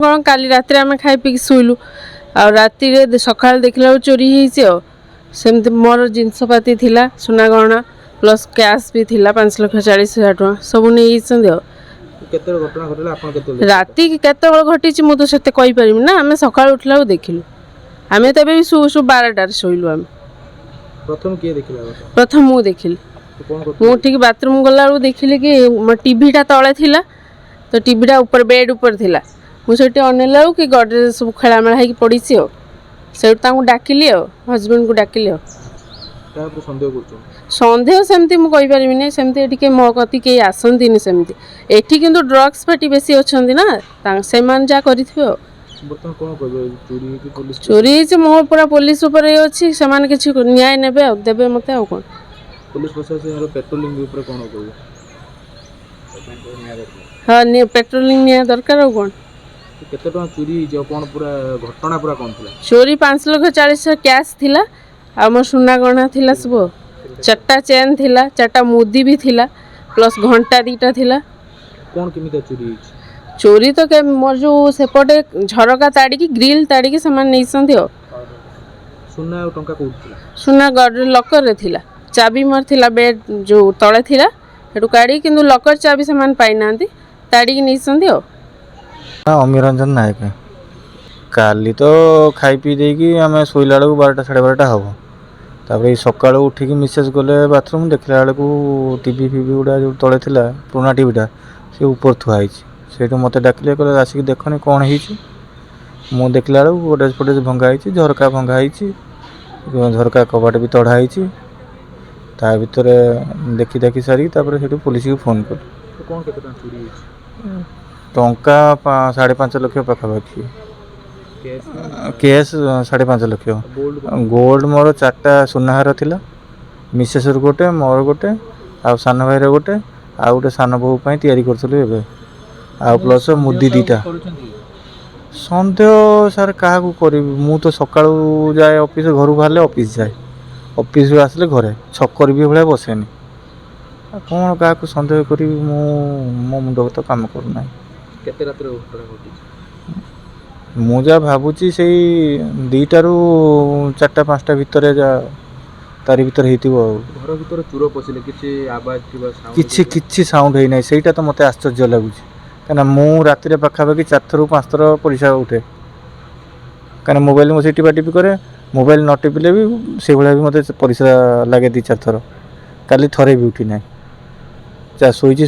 कौन काली रात आम खाई पी शुलु राति सका देखला चोरी होमती मोर जिनसपाती थिला सुना गहना प्लस कैश भी थिला 5,40,000 टका सब नहीं राति केत घटी मुझे तो कहीपर ना आम सका उठला देखिलु आम तो भी शु 12टार शोलु आम प्रथम मु देखिली मु ठीक बाथरूम गला देखिली कि मो टीवीटा तले थिला तो टीवीटा ऊपर बेड ऊपर थिला मुझे अनेला कि गडरेज सब खेलामेला हो पड़ी से डाकिली हजबैंड को डाकिली सन्देह सेमती मुझे सेमती मो कति कई आसती सेमती एठी किंतु ड्रग्स पार्टी बेसी अच्छा ना से जहाँ कर चोरी मो पूरा पुलिस अच्छी से किसी न्याय ने देवे मत कौन पुलिस प्रशासन पेट्रोलिंग हाँ पेट्रोलिंग निया दरकार कौन केते टका चोरी जो कोन पूरा घटना पूरा कोन थिला चोरी 5,40,000 कैश थिला आ मोर सुना गहना थिला सब 4टा चेन थिला 4टा मुदी भी थिला प्लस घंटा 2टा थिला कोन केमिता चोरी चोरी तो के मोर जो सेपटे झरका ताड़ी की ग्रिल ताड़ी की सामान नहीं संथि हो सुना टंका कोड थिला सुना गड लॉकर रे थिला चाबी मोर थिला बेड जो तळे थिला हेटु काडी किंतु लॉकर चाबी सामान पाई नांती ताड़ी की नहीं संथि हो अमीरंजन नायक काली तो खाई पी देकी आम शोला बेलू 12टा 12:30 हम तापर सका उठिकी मिसेस गले बाथरूम देखला बेलू टीवी फीवी गुड़ा जो तले थिला पुराना टीवीटा से ऊपर थुआई से मत डाकिले कहले आसिक देखनी कौन हो देखला बेलू गोडेज फोटेज भंगाई झरका भंगाई झरका कबाट भी तढ़ाई ता भर देखी देखी सारी पुलिस को फोन कर टंका 5.5 लाख पाखापाखि कैश 5.5 लाख गोल्ड मोर 4टा सुनाहार थिला मिसेस गोटे मोर गोटे आ सान भाई गोटे आ गोटे सान बो तैयारी करूँ आ प्लस मुदी 2टा सन्देह सार क्या करी मु तो सका जाए ऑफिस घर बाहर ऑफिस जाए ऑफिस आसले घरे छकर भी भाई बसेनी कौन क्या सन्देह करी मो मुंड तो काम करना मु जा भावुची से 2टा रू 4टा 5टा भितर जा तारी भितर घर भितर चोर पशिले किछि आवाज किछि साउंड है नै सेटा तो मते आश्चर्य लागुची कना मु राति रे पाखापाखि 4 थरु 5 थर परिसा उठे कना मोबाइल मो टिपा टिपी करे मोबाइल न टिपिले भी से भला भी मते परिसा लागे 2-4 थर काली थरे भी उठी नै जा सोईची